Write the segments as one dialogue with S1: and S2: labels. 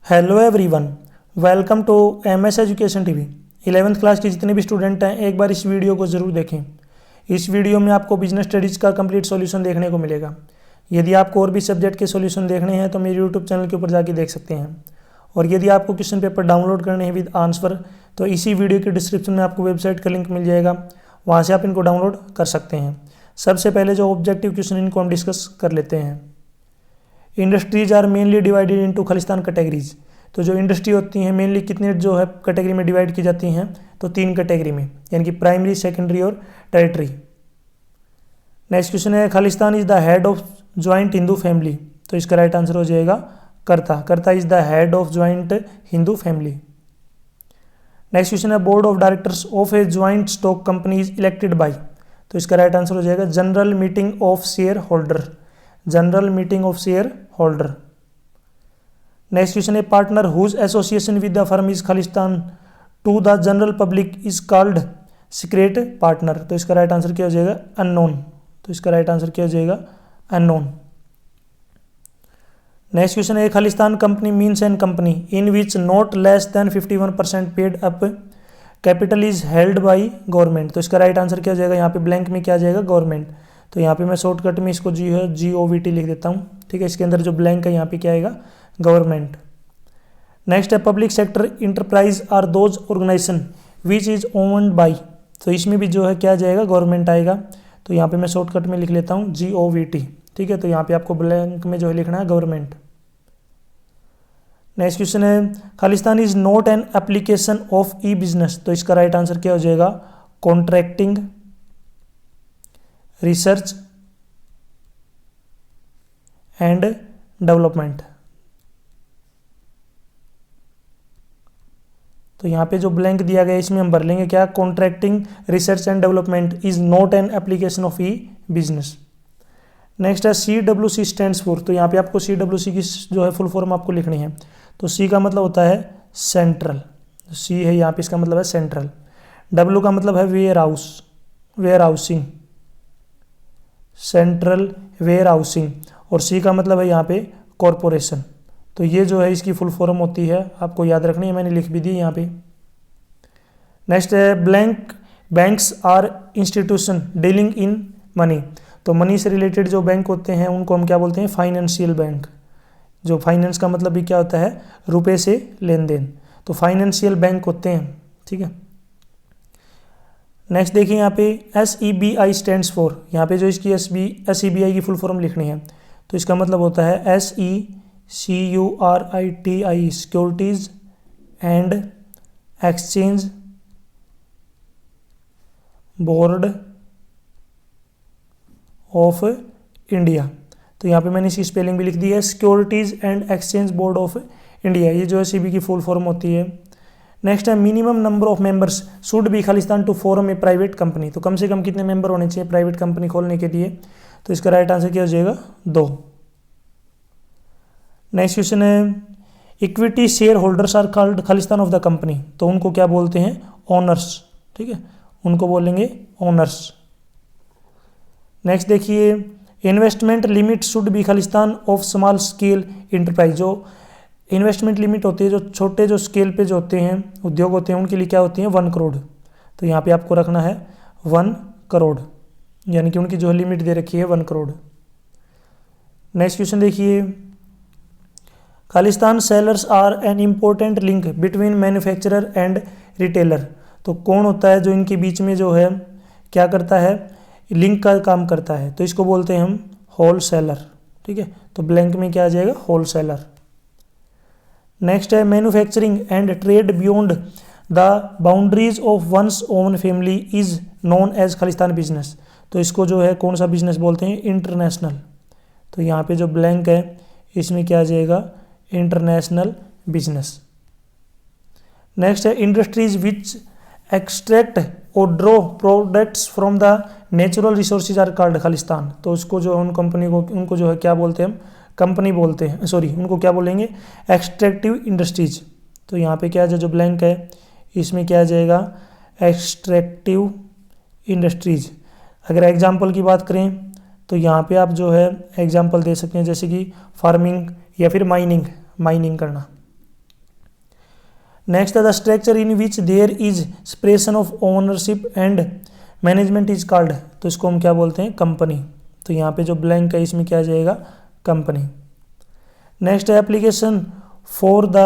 S1: Hello everyone, welcome to MS education TV. 11th class के जितने भी स्टूडेंट हैं एक बार इस वीडियो को ज़रूर देखें। इस वीडियो में आपको बिजनेस स्टडीज़ का कंप्लीट सॉल्यूशन देखने को मिलेगा। यदि आपको और भी सब्जेक्ट के सॉल्यूशन देखने हैं तो मेरे यूट्यूब चैनल के ऊपर जाके देख सकते हैं। और यदि आपको क्वेश्चन पेपर डाउनलोड करने हैं विद आंसर तो इसी वीडियो के डिस्क्रिप्शन में आपको वेबसाइट का लिंक मिल जाएगा, वहाँ से आप इनको डाउनलोड कर सकते हैं। सबसे पहले जो ऑब्जेक्टिव क्वेश्चन इनको हम डिस्कस कर लेते हैं। Industries are mainly divided into Khalistan categories. तो जो इंडस्ट्री होती हैं मेनली कितने जो है कैटेगरी में डिवाइड की जाती हैं, तो 3 कैटेगरी में, यानी कि प्राइमरी, सेकेंडरी और टेरिटरी। नेक्स्ट क्वेश्चन है, खालिस्तान is the head of joint Hindu family. तो इसका राइट आंसर हो जाएगा karta. Karta is the head of joint Hindu family. Next question है, board of directors of a joint stock company is elected by. तो इसका राइट आंसर हो जाएगा general meeting of share holder. General meeting of share holder. Next question है, partner whose association with the firm is Khalistan to the general public is called secret partner. तो इसका right answer क्या हो जाएगा, unknown. तो इसका राइट आंसर क्या हो जाएगा, अननोन। नेक्स्ट क्वेश्चन है, Khalistan company means an company in which not less than 51% paid up capital is held by government. तो इसका राइट आंसर क्या हो जाएगा, यहाँ पे ब्लैंक में क्या आ जाएगा, गवर्नमेंट। तो यहाँ पे मैं शॉर्टकट में इसको GOVT लिख देता हूँ, ठीक है। इसके अंदर जो ब्लैंक है यहाँ पे क्या आएगा, गवर्नमेंट। नेक्स्ट है, public sector enterprise are those organisation which is owned by. तो इसमें भी जो है क्या जाएगा, गवर्नमेंट आएगा। तो यहाँ पे मैं शॉर्टकट में लिख लेता हूँ GOVT, ठीक है। तो यहाँ पे आपको ब्लैंक में जो है लिखना है गवर्नमेंट। नेक्स्ट क्वेश्चन है, खालिस्तान is not an application of E business. तो इसका राइट आंसर क्या हो जाएगा, कॉन्ट्रैक्टिंग, रिसर्च एंड डेवलपमेंट। तो यहाँ पे जो ब्लैंक दिया गया है इसमें हम भर लेंगे क्या, contracting, research and development is not an application of E business. Next है, CWC स्टैंड्स फॉर। तो यहाँ पे आपको CWC की जो है फुल फॉर्म आपको लिखनी है। तो C का मतलब होता है सेंट्रल, C है यहाँ पे, इसका मतलब है सेंट्रल। W का मतलब है warehouse, warehousing, central warehousing. और C का मतलब है यहाँ पे कॉरपोरेशन। तो ये जो है इसकी फुल फॉर्म होती है, आपको याद रखनी है, मैंने लिख भी दी यहाँ पे। नेक्स्ट है, blank banks are institution dealing in money. तो मनी से रिलेटेड जो बैंक होते हैं उनको हम क्या बोलते हैं, फाइनेंशियल बैंक। जो फाइनेंस का मतलब भी क्या होता है, रुपए से लेन देन। तो फाइनेंशियल बैंक होते हैं, ठीक है। नेक्स्ट देखिए यहाँ पे SEBI स्टैंड्स फॉर। यहाँ पे जो इसकी SEBI की फुल फॉर्म लिखनी है, तो इसका मतलब होता है SECURITI, securities and exchange board of India. तो यहाँ पे मैंने इसकी स्पेलिंग भी लिख दी है, securities and exchange board of India. ये जो है SEBI की फुल फॉर्म होती है। नेक्स्ट है, minimum number of members should be Khalistan to form a private company. तो कम से कम कितने मेंबर होने चाहिए प्राइवेट कंपनी खोलने के लिए। तो इसका राइट आंसर क्या हो जाएगा, 2। नेक्स्ट क्वेश्चन है, equity shareholders are called Khalistan of the company. तो उनको क्या बोलते हैं, ओनर्स, ठीक है, उनको बोलेंगे ओनर्स। नेक्स्ट देखिए, investment limit should be Khalistan of small scale enterprise. जो इन्वेस्टमेंट लिमिट होती है, जो छोटे जो स्केल पे जो होते हैं उद्योग होते हैं, उनके लिए क्या होती है, 1 करोड़। तो यहाँ पे आपको रखना है 1 करोड़, यानी कि उनकी जो लिमिट दे रखी है 1 करोड़। नेक्स्ट क्वेश्चन देखिए, Khalistan sellers are an important link between manufacturer and retailer. तो कौन होता है जो इनके बीच में जो है क्या करता है, लिंक का काम करता है। तो इसको बोलते हैं हम होल सेलर, ठीक है। तो ब्लैंक में क्या आ जाएगा, होल सेलर। नेक्स्ट है, manufacturing and trade beyond the boundaries of ones own family is known as Khalistan business. तो इसको जो है कौन सा बिजनेस बोलते हैं, इंटरनेशनल। तो यहाँ पे जो ब्लैंक है इसमें क्या आ जाएगा, इंटरनेशनल बिजनेस। नेक्स्ट है, इंडस्ट्रीज विच एक्सट्रैक्ट और draw products from the natural resources are called Khalistan. तो उसको जो उन कंपनी को उनको जो है क्या बोलते हैं, हम कंपनी बोलते हैं, सॉरी उनको क्या बोलेंगे, एक्सट्रैक्टिव इंडस्ट्रीज। तो यहाँ पे क्या है, जो ब्लैंक है इसमें क्या आ जाएगा, एक्सट्रैक्टिव इंडस्ट्रीज। अगर एग्जाम्पल की बात करें तो यहाँ पे आप जो है एग्जाम्पल दे सकते हैं, जैसे कि फार्मिंग या फिर माइनिंग करना। Next the structure in which there is separation of ownership and management is called, तो इसको हम क्या बोलते हैं, कंपनी। तो यहाँ पे जो ब्लैंक है इसमें क्या आ जाएगा, कंपनी। नेक्स्ट है application for the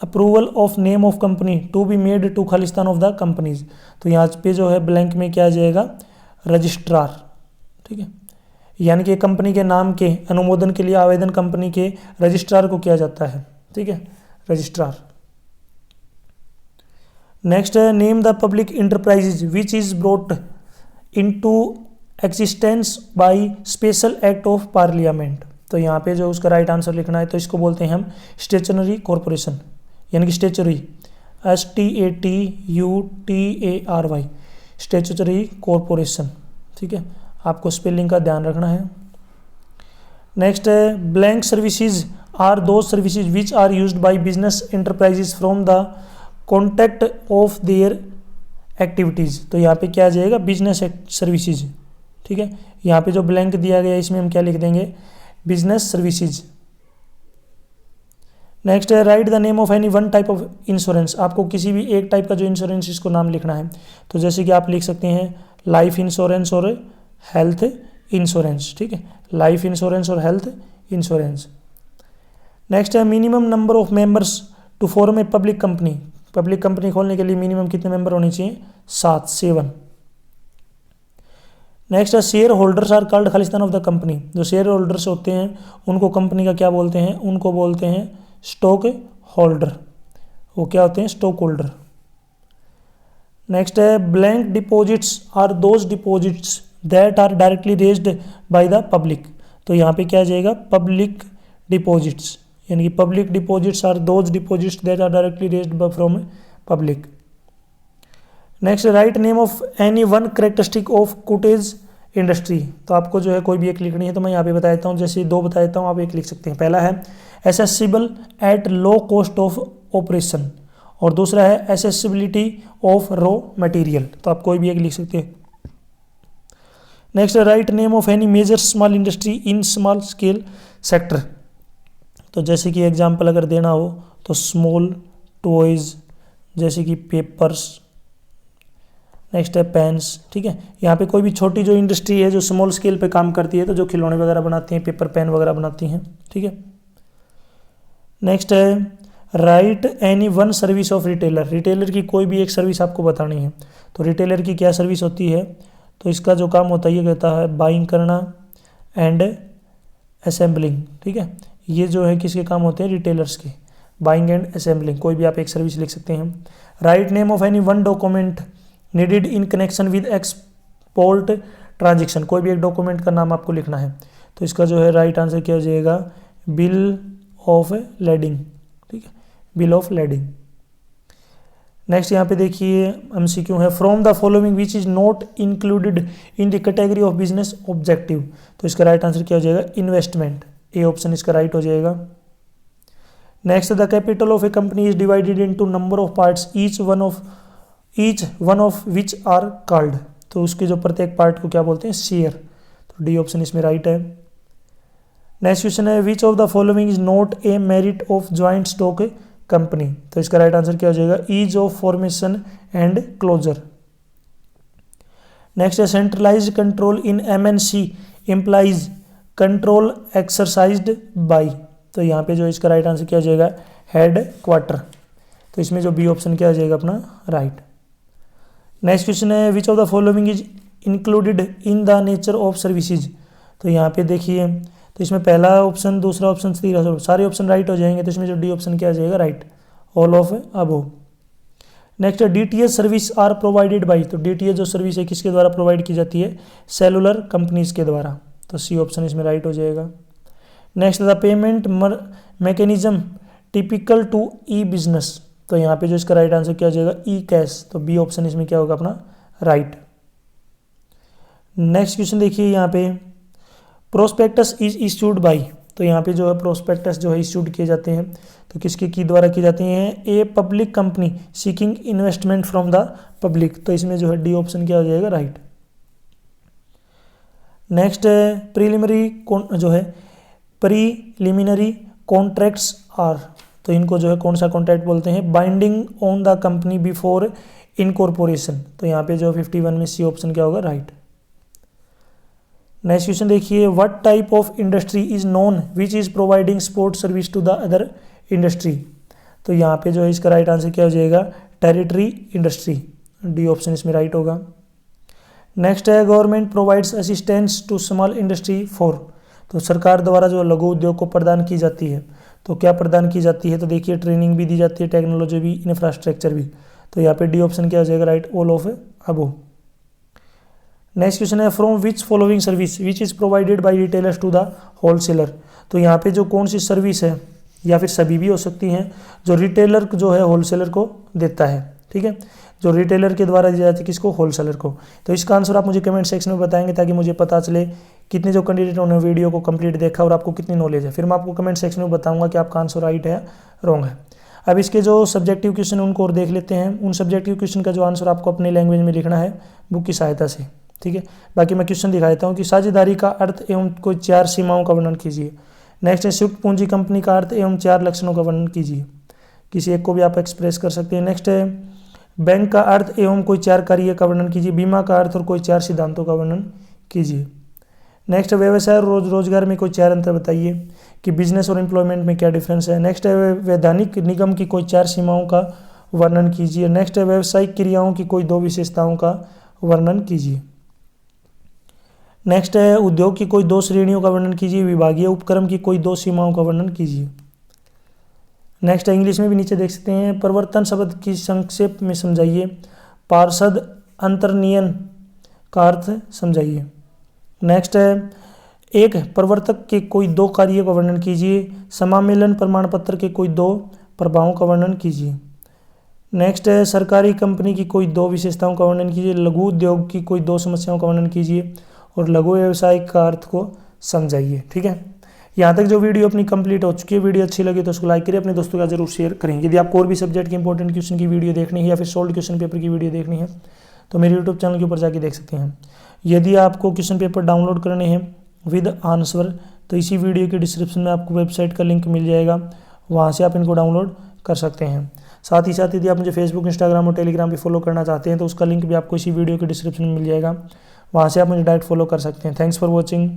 S1: approval of name of company to be made to Khalistan of the companies, तो यहाँ पे जो है ब्लैंक में क्या आ जाएगा, रजिस्ट्रार। ठीक है, यानी कि कंपनी के नाम के अनुमोदन के लिए आवेदन कंपनी के रजिस्ट्रार को किया जाता है। ठीक है, रजिस्ट्रार। नेक्स्ट है name the public enterprises which is brought into existence by special act of parliament, तो यहाँ पे जो उसका राइट आंसर लिखना है, तो इसको बोलते हैं हम स्टेशनरी कॉरपोरेशन, यानी कि स्टेचुरी, STATUTARY, स्टेचुटरी कॉरपोरेशन। ठीक है, आपको स्पेलिंग का ध्यान रखना है। नेक्स्ट है blank services are those services which are used by business enterprises from the contact of their activities, तो यहाँ पे क्या आ जाएगा, बिजनेस सर्विसेज। ठीक है, यहाँ पे जो ब्लैंक दिया गया है इसमें हम क्या लिख देंगे, बिजनेस सर्विसेज। नेक्स्ट है right the name of any one type of insurance, आपको किसी भी एक टाइप का जो इंश्योरेंस इसको नाम लिखना है, तो जैसे कि आप लिख सकते हैं लाइफ इंश्योरेंस और हेल्थ इंश्योरेंस। ठीक है, लाइफ इंश्योरेंस और हेल्थ इंश्योरेंस। नेक्स्ट है minimum number of members to form a public company, public company खोलने के लिए मिनिमम कितने मेंबर होने चाहिए, 7। नेक्स्ट है shareholders are called Khalistan of the company, जो शेयर होल्डर्स होते हैं उनको कंपनी का क्या बोलते हैं, उनको बोलते हैं स्टॉक होल्डर। वो क्या होते हैं, स्टॉक होल्डर। नेक्स्ट है blank deposits are those deposits that are directly raised by the public, तो यहाँ पे क्या आ जाएगा, पब्लिक डिपॉजिट्स, यानी कि public deposits are those deposits that are directly raised from public. Next write name of any one characteristic of cottage industry, तो आपको जो है कोई भी एक लिखनी है, तो मैं यहाँ पे बता देता हूँ, जैसे 2 बता देता हूँ, आप एक लिख सकते हैं। पहला है accessible at low cost of operation, और दूसरा है एसेसिबिलिटी ऑफ रॉ मटेरियल, तो आप कोई भी एक लिख सकते हैं। Next write name of any major small industry in small scale sector, तो जैसे कि एग्जांपल अगर देना हो तो स्मॉल टॉयज, जैसे कि पेपर्स। नेक्स्ट है पेन्स। ठीक है, यहाँ पे कोई भी छोटी जो इंडस्ट्री है जो स्मॉल स्केल पे काम करती है, तो जो खिलौने वगैरह बनाती हैं, पेपर पेन वगैरह बनाती हैं। ठीक है, नेक्स्ट है right any one service of retailer, retailer की कोई भी एक सर्विस आपको बतानी है, तो रिटेलर की क्या सर्विस होती है, तो इसका जो काम होता है ये कहता है बाइंग करना एंड असेंबलिंग। ठीक है, ये जो है किसके काम होते हैं, रिटेलर्स के, बाइंग एंड असेंबलिंग, कोई भी आप एक सर्विस लिख सकते हैं। Right name of any one document needed in connection with export transaction, कोई भी एक डॉक्यूमेंट का नाम आपको लिखना है, तो इसका जो है राइट आंसर क्या हो जाएगा, बिल ऑफ लेडिंग। ठीक है, बिल ऑफ लेडिंग। नेक्स्ट यहाँ पे देखिए MCQ है from the following which is not included in the category of business objective, तो इसका राइट आंसर क्या हो जाएगा, इन्वेस्टमेंट, ए ऑप्शन इसका राइट हो जाएगा। Next the capital of a company is divided into number of parts each one of which are called, तो उसके जो प्रत्येक पार्ट को क्या बोलते हैं, शेयर, तो डी ऑप्शन इसमें राइट है। नेक्स्ट क्वेश्चन है which of the following is not a merit of joint stock company, तो इसका राइट आंसर क्या हो जाएगा, ease of formation and closure. Next है centralised control in MNC employees control exercised by, तो यहाँ पे जो इसका राइट आंसर क्या हो जाएगा, हेड क्वार्टर, तो इसमें जो बी ऑप्शन क्या हो जाएगा अपना राइट। नेक्स्ट क्वेश्चन है which of the following is included in the nature of services, तो यहाँ पे देखिए, तो इसमें पहला ऑप्शन, दूसरा ऑप्शन, तीसरा, सारे ऑप्शन राइट हो जाएंगे, तो इसमें जो डी ऑप्शन क्या आ जाएगा, right, all of above. Next DTH service are provided by, तो DTH जो सर्विस है किसके द्वारा प्रोवाइड की जाती है, सेलुलर कंपनीज के द्वारा, तो सी ऑप्शन इसमें राइट हो जाएगा। Next the payment mechanism typical to e business, तो यहाँ पे जो इसका राइट आंसर क्या हो जाएगा, ई कैश, तो बी ऑप्शन इसमें क्या होगा अपना राइट। नेक्स्ट क्वेश्चन देखिए यहाँ पे प्रोस्पेक्टस इज इशूड बाय, तो यहाँ पे जो है प्रोस्पेक्टस जो है इशूड किए जाते हैं, तो किसके की द्वारा की जाती हैं, ए public company seeking investment from the public, तो इसमें जो है डी ऑप्शन क्या हो जाएगा राइट। नेक्स्ट प्रीलिमिनरी जो है प्रीलिमिनरी कॉन्ट्रैक्ट्स आर, तो इनको जो है कौन सा कॉन्ट्रैक्ट बोलते हैं, binding on the company before incorporation. तो यहाँ पे जो 51 में सी ऑप्शन क्या होगा, राइट। नेक्स्ट क्वेश्चन देखिए, what type of industry is known which is providing support service to the other industry. तो यहाँ पे जो है इसका राइट आंसर क्या हो जाएगा, टेरिटरी इंडस्ट्री, डी ऑप्शन इसमें राइट होगा। नेक्स्ट है, government provides assistance to small industry for. तो सरकार द्वारा जो लघु उद्योग को प्रदान की जाती है, तो क्या प्रदान की जाती है, तो देखिए ट्रेनिंग भी दी जाती है, टेक्नोलॉजी भी, इंफ्रास्ट्रक्चर भी। तो यहाँ पे डी ऑप्शन क्या हो जाएगा, right, all of above. Next question है, from which following service which is provided by retailers to the wholesaler. तो यहाँ पे जो कौन सी सर्विस है, या फिर सभी भी हो सकती हैं, जो रिटेलर जो है होलसेलर को देता है, ठीक है, जो रिटेलर के द्वारा दी जाती है किसको, होलसेलर को। तो इसका आंसर आप मुझे कमेंट सेक्शन में बताएंगे ताकि मुझे पता चले कितने जो कैंडिडेट उन्होंने वीडियो को कंप्लीट देखा और आपको कितनी नॉलेज है। फिर मैं आपको कमेंट सेक्शन में बताऊंगा कि आपका आंसर राइट है रॉन्ग है। अब इसके जो सब्जेक्टिव क्वेश्चन उनको और देख लेते हैं। उन सब्जेक्टिव क्वेश्चन का जो आंसर आपको अपनी लैंग्वेज में लिखना है बुक की सहायता से, ठीक है। बाकी मैं क्वेश्चन दिखा देता हूँ कि साझेदारी का अर्थ एवं कोई 4 सीमाओं का वर्णन कीजिए। नेक्स्ट है, संयुक्त पूंजी कंपनी का अर्थ एवं 4 लक्षणों का वर्णन कीजिए। किसी एक को भी आप एक्सप्रेस कर सकते हैं। नेक्स्ट है, बैंक का अर्थ एवं कोई 4 कार्य का वर्णन कीजिए। बीमा का अर्थ और कोई 4 सिद्धांतों का वर्णन कीजिए। नेक्स्ट है, व्यवसाय और रोजगार में कोई 4 अंतर बताइए कि बिजनेस और एम्प्लॉयमेंट में क्या डिफरेंस है। नेक्स्ट है, वैधानिक निगम की कोई 4 सीमाओं का वर्णन कीजिए। नेक्स्ट है, व्यावसायिक क्रियाओं की कोई 2 विशेषताओं का वर्णन कीजिए। नेक्स्ट है, उद्योग की कोई 2 श्रेणियों का वर्णन कीजिए। विभागीय उपक्रम की कोई 2 सीमाओं का वर्णन कीजिए। नेक्स्ट है, इंग्लिश में भी नीचे देख सकते हैं, परिवर्तन शब्द की संक्षेप में समझाइए। पार्षद अंतर्नियन का अर्थ समझाइए। नेक्स्ट है, एक प्रवर्तक के कोई 2 कार्य का वर्णन कीजिए। समामेलन प्रमाण पत्र के कोई 2 प्रभावों का वर्णन कीजिए। नेक्स्ट है, सरकारी कंपनी की कोई 2 विशेषताओं का वर्णन कीजिए। लघु उद्योग की कोई 2 समस्याओं का वर्णन कीजिए और लघु व्यवसाय का अर्थ को समझाइए, ठीक है। यहाँ तक जो वीडियो अपनी कंप्लीट हो चुकी है, वीडियो अच्छी लगी तो उसको लाइक करिए, अपने दोस्तों का जरूर शेयर करें। यदि आपको और भी सब्जेक्ट के इंपॉर्टेंट क्वेश्चन की वीडियो देखनी है या फिर सोल्ड क्वेश्चन पेपर की वीडियो देखनी है तो मेरे यूट्यूब चैनल के ऊपर जाके देख सकते हैं। यदि आपको क्वेश्चन पेपर डाउनलोड करने हैं विद आंसर तो इसी वीडियो के डिस्क्रिप्शन में आपको वेबसाइट का लिंक मिल जाएगा, वहाँ से आप इनको डाउनलोड कर सकते हैं। साथ ही साथ यदि आप मुझे फेसबुक, इंस्टाग्राम और टेलीग्राम पे फॉलो करना चाहते हैं तो उसका लिंक भी आपको इसी वीडियो के डिस्क्रिप्शन में मिल जाएगा, वहाँ से आप मुझे डायरेक्ट फॉलो कर सकते हैं। Thanks for watching.